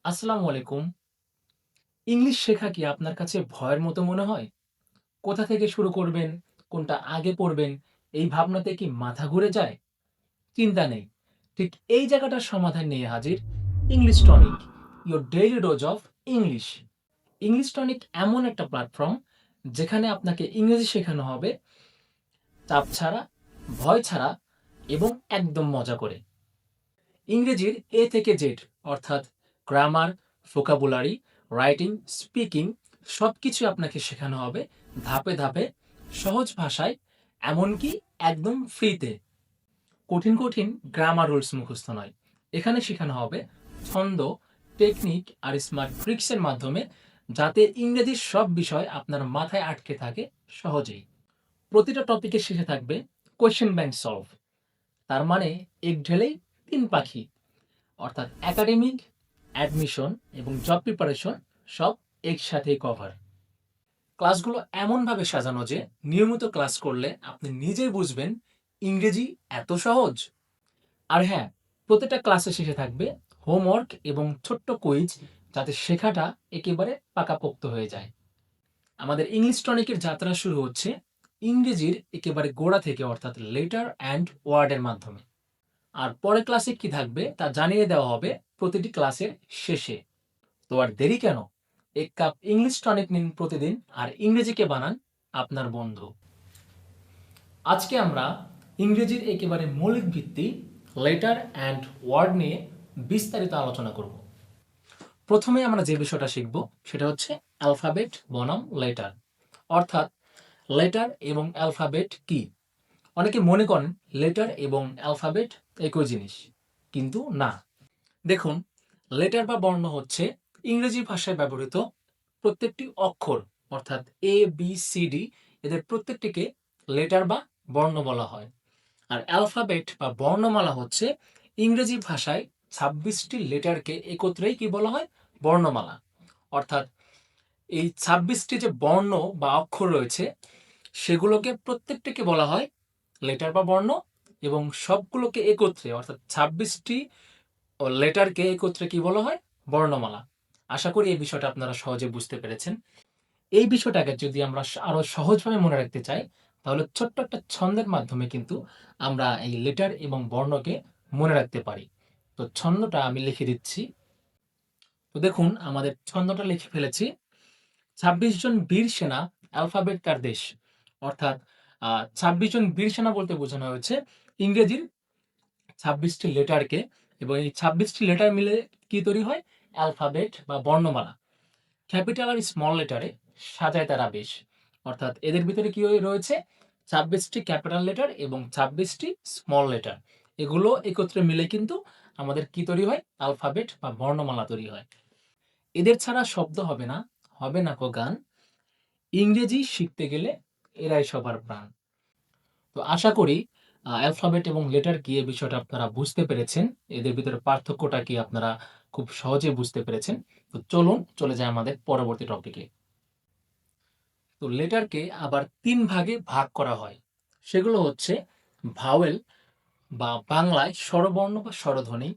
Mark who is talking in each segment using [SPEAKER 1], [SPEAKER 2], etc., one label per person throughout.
[SPEAKER 1] আসসালামু আলাইকুম। ইংলিশ শেখা কি আপনার কাছে ভয়ের মতো মনে হয়? কোথা থেকে শুরু করবেন, কোনটা আগে পড়বেন, এই ভাবনাতে কি মাথা ঘুরে যায়? চিন্তা নেই। ঠিক এই জায়গাটার সমাধান নিয়ে হাজির English tonic, your daily dose of English. English tonic এমন একটা প্ল্যাটফর্ম যেখানে আপনাকে ইংরেজি শেখানো হবে চাপ ছাড়া, ভয় ছাড়া এবং একদম মজা করে। ইংরেজির এ থেকে জেড অর্থাৎ গ্রামার, ভোকাবুলারি, রাইটিং, স্পিকিং সবকিছু আপনাকে শেখানো হবে ধাপে ধাপে, সহজ ভাষায়, এমনকি একদম ফ্রিতে। কঠিন কঠিন গ্রামার রুলস মুখস্থ নয়, এখানে শেখানো হবে ছন্দ, টেকনিক আর স্মার্ট ট্রিক্সের মাধ্যমে, যাতে ইংরেজির সব বিষয় আপনার মাথায় আটকে থাকে সহজেই। প্রতিটা টপিকের শেষে থাকবে কোয়েশ্চেন ব্যাংক সলভ, তার মানে এক ঢেলেই তিন পাখি, অর্থাৎ একাডেমিক, অ্যাডমিশন এবং জব প্রিপারেশন সব একসাথেই কভার। ক্লাসগুলো এমনভাবে সাজানো যে নিয়মিত ক্লাস করলে আপনি নিজেই বুঝবেন ইংরেজি এত সহজ। আর হ্যাঁ, প্রতিটা ক্লাসের শেষে থাকবে হোমওয়ার্ক এবং ছোট্ট কুইজ, যাতে শেখাটা একেবারে পাকাপোক্ত হয়ে যায়। আমাদের ইংলিশ টনিকের যাত্রা শুরু হচ্ছে ইংরেজির একেবারে গোড়া থেকে, অর্থাৎ লেটার অ্যান্ড ওয়ার্ডের মাধ্যমে। আর পরে ক্লাসে কি থাকবে তা জানিয়ে দেওয়া হবে প্রতিটি ক্লাসের শেষে। তো আর দেরি কেন? এক কাপ ইংলিশ টনিক নিন প্রতিদিন আর ইংরেজিকে বানান আপনার বন্ধু। আজকে আমরা ইংরেজির একেবারে মৌলিক ভিত্তি লেটার অ্যান্ড ওয়ার্ড নিয়ে বিস্তারিত আলোচনা করব। প্রথমে আমরা যে বিষয়টা শিখব সেটা হচ্ছে অ্যালফাবেট বনাম লেটার, অর্থাৎ লেটার এবং অ্যালফাবেট কি। অনেকে মনে করেন লেটার এবং অ্যালফাবেট একই জিনিস, কিন্তু না। দেখুন, লেটার বা বর্ণ হচ্ছে ইংরেজি ভাষায় ব্যবহৃত প্রত্যেকটি অক্ষর, অর্থাৎ এ বি সি ডি, এদের প্রত্যেকটিকে লেটার বা বর্ণ বলা হয়। আর অ্যালফাবেট বা বর্ণমালা হচ্ছে ইংরেজি ভাষায় ২৬টি লেটারকে একত্রেই কি বলা হয়? বর্ণমালা। অর্থাৎ এই ২৬টি যে বর্ণ বা অক্ষর রয়েছে সেগুলোকে প্রত্যেকটিকে বলা হয় লেটার বা বর্ণ, এবং সবগুলোকে একত্রে অর্থাৎ ২৬টি লেটারকে একত্রে কি বলা হয়? বর্ণমালা। আশা করি এই বিষয়টা আপনারা সহজে বুঝতে পেরেছেন। এই বিষয়টাকে যদি আমরা আরো সহজভাবে মনে রাখতে চাই, তাহলে ছোট্ট একটা ছন্দের মাধ্যমে কিন্তু আমরা এই লেটার এবং বর্ণকে মনে রাখতে পারি। তো ছন্দটা আমি লিখে দিচ্ছি। তো দেখুন, আমাদের ছন্দটা লিখে ফেলেছি। ২৬ জন বীর সেনা, অ্যালফাবেট তার দেশ। অর্থাৎ ২৬ জন বীর সেনা বলতে বোঝানো হয়েছে ইংরেজির ২৬টি লেটারকে, এবং এই ২৬টি লেটার মিলে কি তৈরি হয়? অ্যালফাবেট বা বর্ণমালা। ক্যাপিটাল আর স্মল লেটারে সাজায় তারা বেশ, অর্থাৎ এদের ভিতরে কি রয়েছে? ২৬টি ক্যাপিটাল লেটার এবং ২৬টি স্মল লেটার। এগুলো একত্রে মিলে কিন্তু আমাদের কি তৈরি হয়? অ্যালফাবেট বা বর্ণমালা তৈরি হয়। এদের ছাড়া শব্দ হবে না, হবে না কো গান, ইংরেজি শিখতে গেলে এরাই সবার প্রাণ। তো আশা করি অ্যালফাবেট এবং লেটার কি এ বিষয়টা আপনারা বুঝতে পেরেছেন। এদের ভিতরে পার্থক্যটা কি আপনারা খুব সহজে বুঝতে পেরেছেন। তো চলুন চলে যাই আমাদের পরবর্তী টপিকে। তো লেটারকে আবার ৩ ভাগে ভাগ করা হয়। সেগুলো হচ্ছে ভাওয়েল বা বাংলায় স্বরবর্ণ বা স্বরধ্বনি,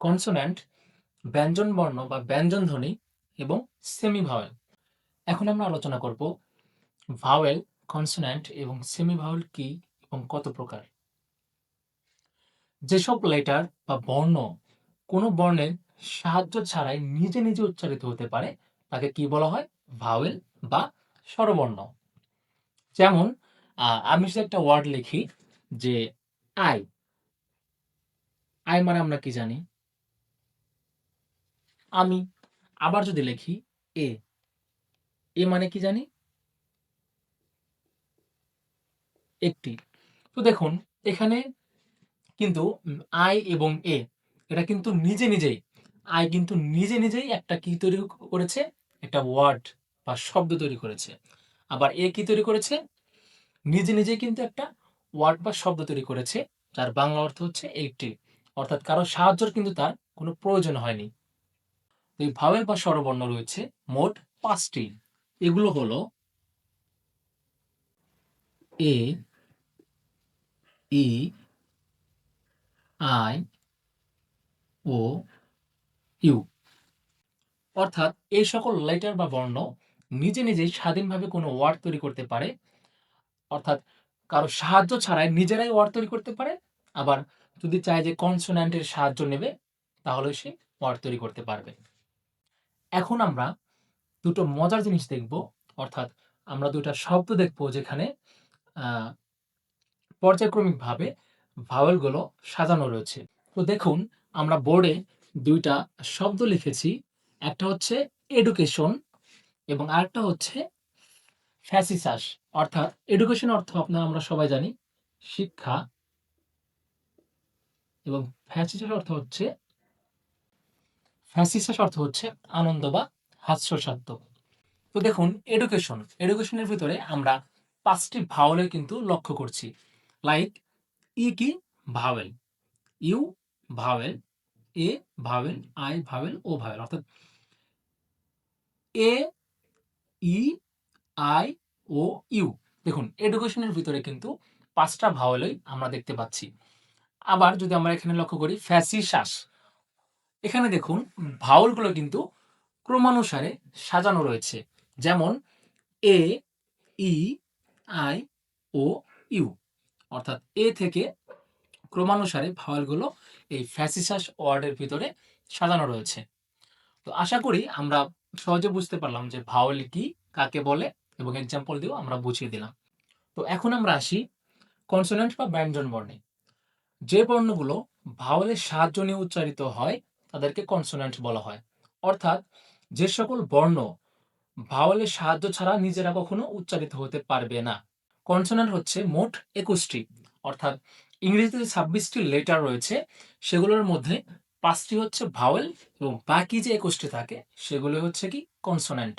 [SPEAKER 1] কনসোন্যান্ট ব্যঞ্জনবর্ণ বা ব্যঞ্জনধ্বনি, এবং সেমি ভাওয়েল। এখন আমরা আলোচনা করব ভাওয়েল, কনসোন্যান্ট এবং সেমি ভাওয়েল কি এবং কত প্রকার। যেসব লেটার বা বর্ণ কোনো বর্ণের সাহায্য ছাড়াই নিজে নিজে উচ্চারিত হতে পারে তাকে কি বলা হয়? ভাওয়েল বা স্বরবর্ণ। যেমন আমি যদি একটা ওয়ার্ড লিখি যে আই, আই মানে আমরা কি জানি? আমি। আবার যদি লিখি এ, এ মানে কি জানি? একটি। তো দেখুন, এখানে কিন্তু আই এবং এ, এটা কিন্তু নিজে নিজেই, আই কিন্তু নিজে নিজেই একটা কি তৈরি করেছে? একটা ওয়ার্ড বা শব্দ তৈরি করেছে। আবার এ কি তৈরি করেছে? নিজে নিজেই কিন্তু একটা ওয়ার্ড বা শব্দ তৈরি করেছে, যার বাংলা অর্থ হচ্ছে একটি। অর্থাৎ কারো সাহায্যের কিন্তু তার কোনো প্রয়োজন হয়নি। এই ভাওয়েল বা স্বরবর্ণ রয়েছে মোট ৫টি। এগুলো হলো এ, ই, আই, ও, ইউ। অর্থাৎ এই সকল লেটার বা বর্ণ নিজে নিজেই স্বাধীনভাবে কোনো ওয়ার্ড তৈরি করতে পারে, অর্থাৎ কারো সাহায্য ছাড়াই নিজেরাই ওয়ার্ড তৈরি করতে পারে। আবার যদি চায় যে কনসোন্যান্টের সাহায্য নেবে, তাহলে সে ওয়ার্ড তৈরি করতে পারবে। এখন আমরা দুটো মজার জিনিস দেখব, অর্থাৎ আমরা দুটা শব্দ দেখব যেখানে আহ, পর্যায়ক্রমিকভাবে ভাওয়েলগুলো সাজানো রয়েছে। তো দেখুন, আমরা বোর্ডে দুইটা শব্দ লিখেছি, একটা হচ্ছে এডুকেশন এবং আরেকটা হচ্ছে ফ্যাসিসাস। অর্থাৎ এডুকেশন অর্থ আমরা সবাই জানি শিক্ষা, এবং ফ্যাসিসাস অর্থ হচ্ছে আনন্দ বা হাস্যসাধ্য। তো দেখুন, এডুকেশনের ভিতরে আমরা 5টি ভাওয়েলের কিন্তু লক্ষ্য করছি। লাইক ই কি vowel, U vowel, A vowel, I vowel, O vowel. অর্থাৎ A, E, I, O, you. দেখুন, এডুকেশনের ভিতরে কিন্তু 5টা ভাওয়েলই আমরা দেখতে পাচ্ছি। আবার যদি আমরা এখানে লক্ষ্য করি ফ্যাসিসাস, এখানে দেখুন ভাওয়েলগুলো কিন্তু ক্রমানুসারে সাজানো রয়েছে। যেমন এ, ই, আই, ও, ইউ। অর্থাৎ এ থেকে ক্রমানুসারে ভাওয়েলগুলো এই ফ্যাসিসাস ওয়ার্ডের ভিতরে সাজানো রয়েছে। তো আশা করি আমরা সহজে বুঝতে পারলাম যে ভাওয়েল কি, কাকে বলে, এবং এক্সাম্পল দিয়েও আমরা বুঝিয়ে দিলাম। তো এখন আমরা আসি কনসোনেন্ট বা ব্যঞ্জন বর্ণে। যে বর্ণগুলো ভাওয়েলের সাহায্য নিয়ে উচ্চারিত হয় তাদেরকে কনসোনেন্ট বলা হয়। অর্থাৎ যে সকল বর্ণ ভাওয়েলের সাহায্য ছাড়া নিজেরা কখনো উচ্চারিত হতে পারবে না। কনসোনেন্ট হচ্ছে মোট 21টি, অর্থাৎ ইংরেজিতে যে 26টি লেটার রয়েছে সেগুলোর মধ্যে 5টি হচ্ছে ভাওয়েল এবং বাকি যে 21টি থাকে সেগুলো হচ্ছে কি কনসোনেন্ট।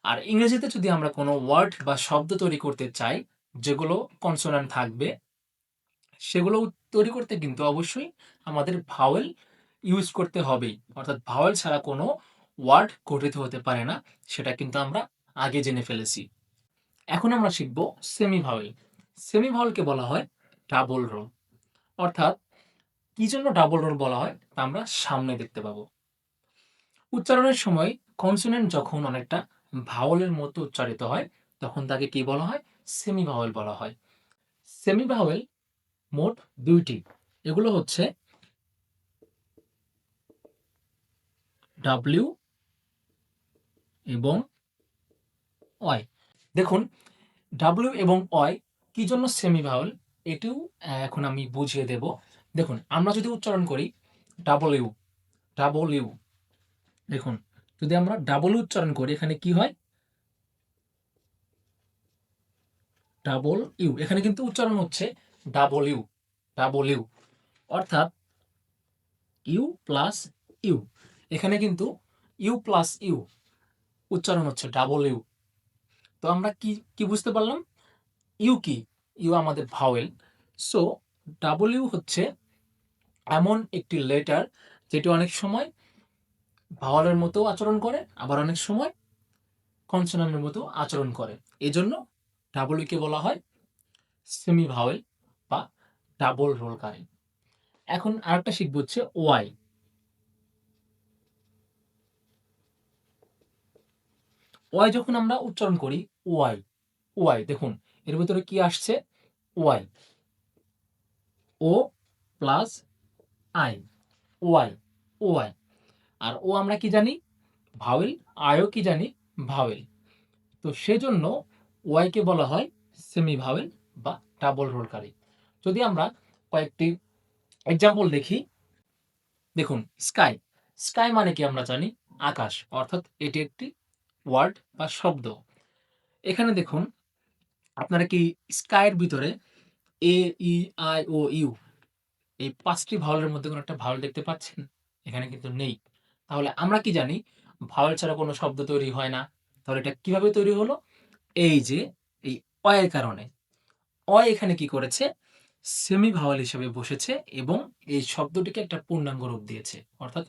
[SPEAKER 1] আর ইংরেজিতে যদি আমরা কোনো ওয়ার্ড বা শব্দ তৈরি করতে চাই যেগুলো কনসোনেন্ট থাকবে, সেগুলো তৈরি করতে কিন্তু অবশ্যই আমাদের ভাওয়েল ইউজ করতে হবেই। অর্থাৎ ভাওয়েল ছাড়া কোনো ওয়ার্ড গঠিত হতে পারে না, সেটা কিন্তু আমরা আগে জেনে ফেলেছি। এখন আমরা শিখব সেমি ভাওয়েল। সেমি ভাওয়েলকে বলা হয় ডাবল রোল। অর্থাৎ কি জন্য ডাবল রোল বলা হয় তা আমরা সামনে দেখতে পাবো। উচ্চারণের সময় কনসোনেন্ট যখন অনেকটা ভাওয়েলের মতো উচ্চারিত হয় তখন তাকে কি বলা হয়? সেমি ভাওয়েল বলা হয়। সেমি ভাওয়েল মোট 2টি, এগুলো হচ্ছে ডাব্লিউ এবং ওয়াই। দেখুন, ডাব্লিউ এবং ওয়াই কি জন্য সেমি ভাওয়েল, এটিও এখন আমি বুঝিয়ে দেব। দেখুন, আমরা যদি উচ্চারণ করি ডাবল ইউ, ডাবল ইউ, দেখুন যদি আমরা ডাবল উচ্চারণ করি এখানে কি হয়? Double you. এখানে কিন্তু উচ্চারণ হচ্ছে ডাবল ইউ, ডাবল ইউ। অর্থাৎ ইউ প্লাস ইউ। এখানে কিন্তু ইউ প্লাস ইউ উচ্চারণ হচ্ছে ডাবল ইউ। তো আমরা কি কি বুঝতে পারলাম? ইউ কি? ইউ আমাদের ভাওয়েল। সো ডাবল ইউ হচ্ছে এমন একটি লেটার যেটি অনেক সময় ভাওয়ালের মতো আচরণ করে, আবার অনেক সময় কনসোনেন্টের মতো আচরণ করে। এজন্য ডাবল ইউকে বলা হয় সেমি ভাওয়েল বা ডাবল রোলকারী। এখন আরেকটা শিখবো হচ্ছে ওয়াই। ওয়াই যখন আমরা উচ্চারণ করি ওয়াই, ওয়াই দেখুন এর ভিতরে কি আসছে? Y, O plus I, Y, Y. আর ও আমরা কি জানি? ভাওয়েল। আয়ও কি জানি? ভাওয়েল। তো সেজন্য ওয়াইকে বলা হয় সেমি ভাওয়েল বা ডাবল রোলকারী। যদি আমরা কয়েকটি এক্সাম্পল দেখি, দেখুন স্কাই। স্কাই মানে কি আমরা জানি? আকাশ। অর্থাৎ এটি একটি ওয়ার্ড বা শব্দ। এখানে দেখুন, আপনারা কি স্কাইয়ের ভিতরে এ, ই, আই, ও, ইউ এই 5টি ভাওয়েলের মধ্যে কোনো একটা ভাওয়েল দেখতে পাচ্ছেন? এখানে কিন্তু নেই। তাহলে আমরা কি জানি? ভাওয়েল ছাড়া কোনো শব্দ তৈরি হয় না। তাহলে এটা কিভাবে তৈরি হলো? এই যে এই অ এর কারণে। অ এখানে কি করেছে? সেমি ভাওয়েল হিসেবে বসেছে এবং এই শব্দটিকে একটা পূর্ণাঙ্গ রূপ দিয়েছে। অর্থাৎ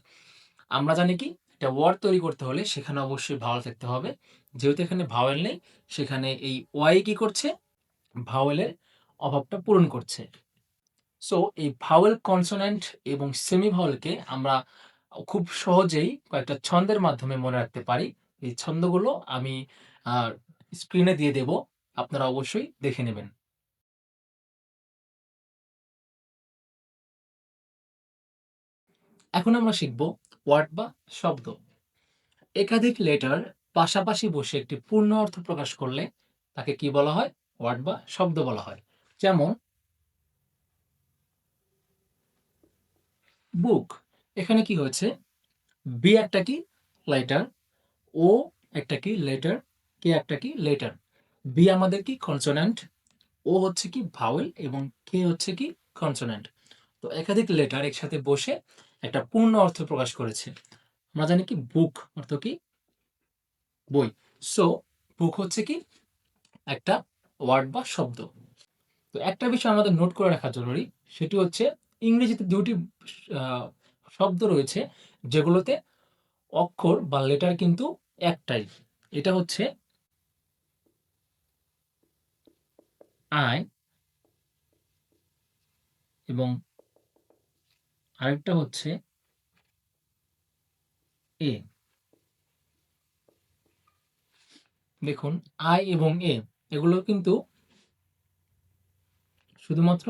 [SPEAKER 1] আমরা জানি কি? একটা ওয়ার্ড তৈরি করতে হলে সেখানে অবশ্যই ভাওয়েল থাকতে হবে। যেহেতু এখানে ভাওয়েল নেই, সেখানে এই ওয়াই কি করছে? ভাওয়েলের অভাবটা পূরণ করছে। সো এই ভাওয়েল, কনসোনেন্ট এবং সেমি ভাওয়েলকে আমরা খুব সহজেই কয়েকটা ছন্দের মাধ্যমে মনে রাখতে পারি। এই ছন্দগুলো আমি আ স্ক্রিনে দিয়ে দেব। আপনারা অবশ্যই দেখে নেবেন। এখন আমরা শিখব ওয়ার্ড বা শব্দ। একাধিক লেটার পাশাপাশি বসে একটি পূর্ণ অর্থ প্রকাশ করলে তাকে কি বলা হয়? ওয়ার্ড বা শব্দ বলা হয়। যেমন বুক, এখানে কি হয়েছে? বি একটা কি? লেটার, ও একটা কি? লেটার, কে একটা কি? লেটার। বি আমাদের কি? কনসোন্যান্ট, ও হচ্ছে কি? ভাওয়েল এবং কে হচ্ছে কি? কনসোন্যান্ট। তো একাধিক লেটার একসাথে বসে একটা পূর্ণ অর্থ প্রকাশ করেছে। আমরা জানি কি? বুক অর্থ কি? বই। সো বুক হচ্ছে কি? একটা ওয়ার্ড বা শব্দ। তো একটা বিষয় আমাদের নোট করে রাখা জরুরি। সেটি হচ্ছে ইংরেজিতে ২ টি আ শব্দ রয়েছে যেগুলোতে অক্ষর বা লেটার কিন্তু একটাই। এটা হচ্ছে আই এবং আরেকটা হচ্ছে এ। দেখুন আই এবং এ এগুলো কিন্তু শুধুমাত্র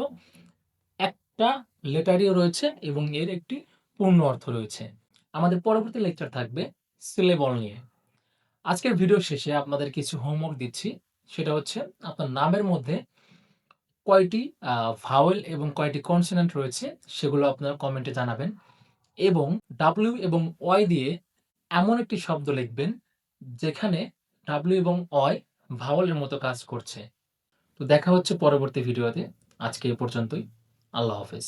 [SPEAKER 1] একটা লেটারই রয়েছে এবং এর একটি পূর্ণ অর্থ রয়েছে। আমাদের পরবর্তী লেকচার থাকবে সিলেবল নিয়ে। আজকের ভিডিও শেষে আপনাদের কিছু হোমওয়ার্ক দিচ্ছি। সেটা হচ্ছে আপনার নামের মধ্যে কয়টি ভাওয়েল এবং কয়টি কনসোন্যান্ট রয়েছে সেগুলো আপনারা কমেন্টে জানাবেন এবং ডাব্লিউ এবং ওয়াই দিয়ে এমন একটি শব্দ লিখবেন যেখানে ডাব্লিউ এবং ওয়াই ভাওয়েলের মতো কাজ করছে। তো দেখা হচ্ছে পরবর্তী ভিডিওতে। আজকে এ পর্যন্তই। আল্লাহ হাফেজ।